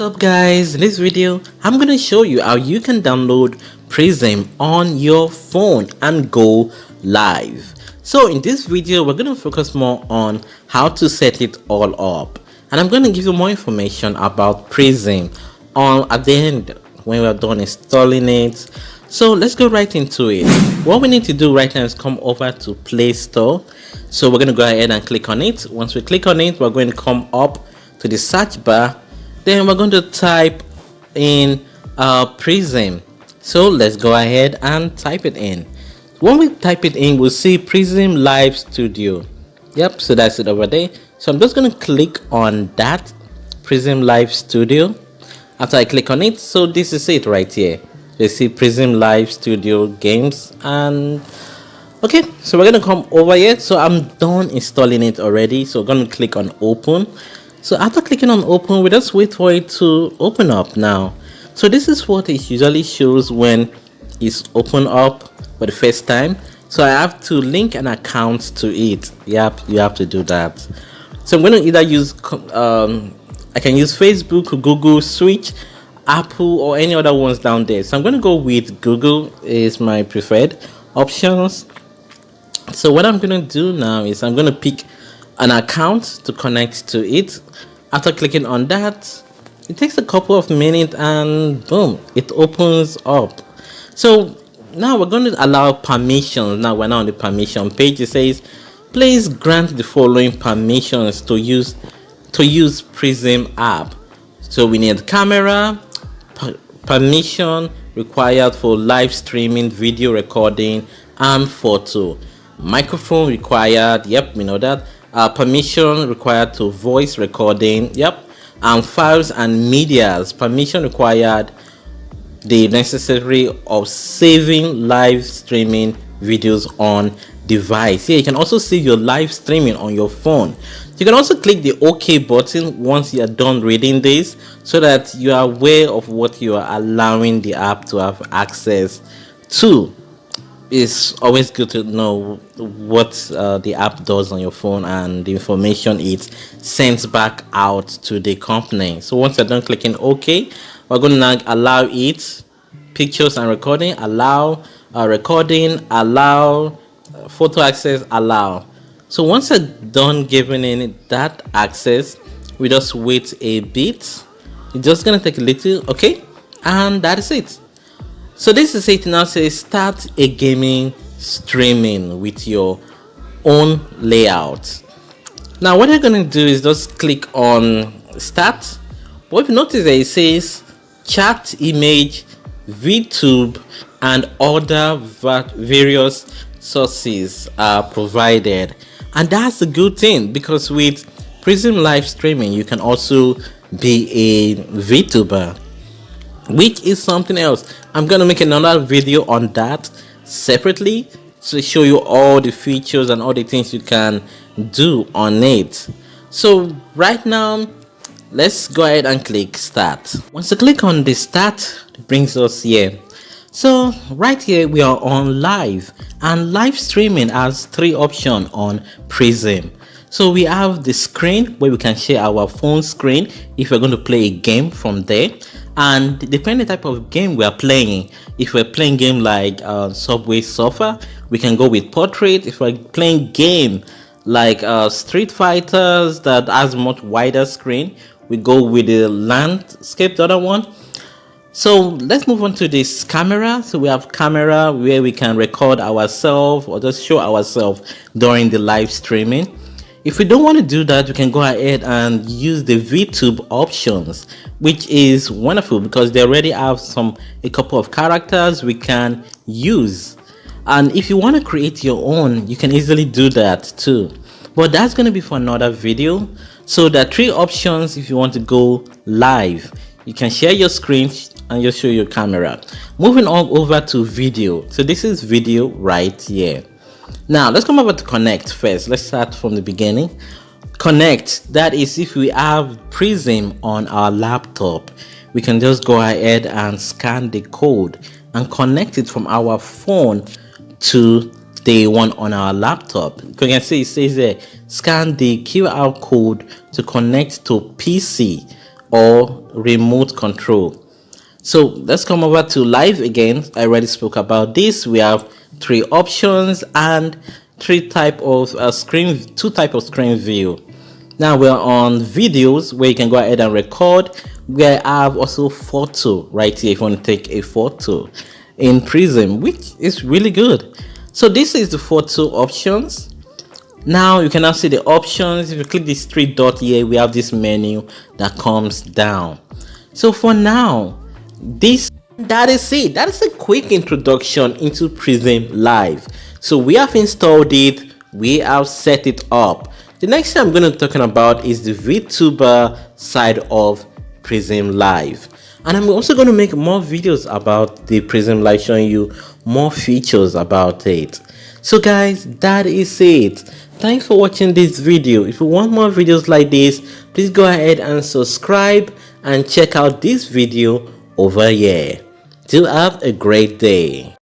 What's up guys, in this video I'm going to show you how you can download Prism on your phone and go live. So in this video we're going to focus more on how to set it all up, and I'm going to give you more information about Prism at the end when we're done installing it. So let's go right into it. What we need to do right now is come over to Play Store. So we're going to go ahead and click on it. Once we click on it, we're going to come up to the search bar. Then we're going to type in Prism. So let's go ahead and type it in. When we type it in, we'll see Prism Live Studio. Yep, so that's it over there. So I'm just going to click on that Prism Live Studio. After I click on it, so this is it right here. You see Prism Live Studio games, and okay, so we're going to come over here. So I'm done installing it already. So we're going to click on open. So after clicking on open, we just wait for it to open up now. So this is what it usually shows when it's open up for the first time. So I have to link an account to it. Yep, you have to do that. So I'm going to either use I can use Facebook, Google, Switch, Apple, or any other ones down there. So I'm going to go with Google, is my preferred options. So what I'm going to do now is I'm going to pick an account to connect to it. After clicking on that, it takes a couple of minutes and boom, it opens up. So now we're going to allow permissions. Now we're now on the permission page. It says please grant the following permissions to use Prism app. So we need camera, permission required for live streaming, video recording, and photo. Microphone required, yep, we know that. Permission required to voice recording, yep. And files and medias, permission required the necessary of saving live streaming videos on device. Here you can also save your live streaming on your phone. You can also click the OK button once you are done reading this, so that you are aware of what you are allowing the app to have access to. It's always good to know what the app does on your phone and the information it sends back out to the company. So once you're done clicking OK, we're going to now allow it pictures and recording, allow recording, allow photo access, allow. So once you're done giving it that access, we just wait a bit. It's just gonna take a little, okay, and that is it. So this is it. Now says start a gaming streaming with your own layout. Now what you're gonna do is just click on start. What you notice that it says chat, image, VTube, and other various sources are provided. And that's a good thing, because with Prism live streaming you can also be a VTuber, which is something else. I'm gonna make another video on that separately to show you all the features and all the things you can do on it. So right now let's go ahead and click start. Once you click on the start, it brings us here. So right here we are on live, and live streaming has three options on Prism. So we have the screen where we can share our phone screen if we're going to play a game from there, and depending type of game we are playing. If we're playing game like Subway Surfer, we can go with portrait. If we're playing game like Street Fighters that has much wider screen, we go with the landscape, the other one. So let's move on to this camera. So we have camera where we can record ourselves or just show ourselves during the live streaming. If we don't want to do that, we can go ahead and use the VTube options, which is wonderful because they already have a couple of characters we can use. And if you want to create your own, you can easily do that too. But that's going to be for another video. So there are three options if you want to go live. You can share your screen and just show your camera. Moving on over to video. So this is video right here. Now let's come over to connect first. Let's start from the beginning. Connect, that is if we have Prism on our laptop, we can just go ahead and scan the code and connect it from our phone to the one on our laptop. You can see it says there, scan the QR code to connect to PC or remote control. So let's come over to live again. I already spoke about this. We have three options and two type of screen view. Now we're on videos, where you can go ahead and record. Where I have also photo right here if you want to take a photo in Prism, which is really good. So this is the photo options. Now you can now see the options. If you click this three dot here, we have this menu that comes down. So for now, that is it. That is a quick introduction into Prism Live. So we have installed it, we have set it up. The next thing I'm going to be talking about is the VTuber side of Prism Live, and I'm also going to make more videos about the Prism Live, showing you more features about it. So guys, that is it. Thanks for watching this video. If you want more videos like this, please go ahead and subscribe and check out this video over here. Do have a great day.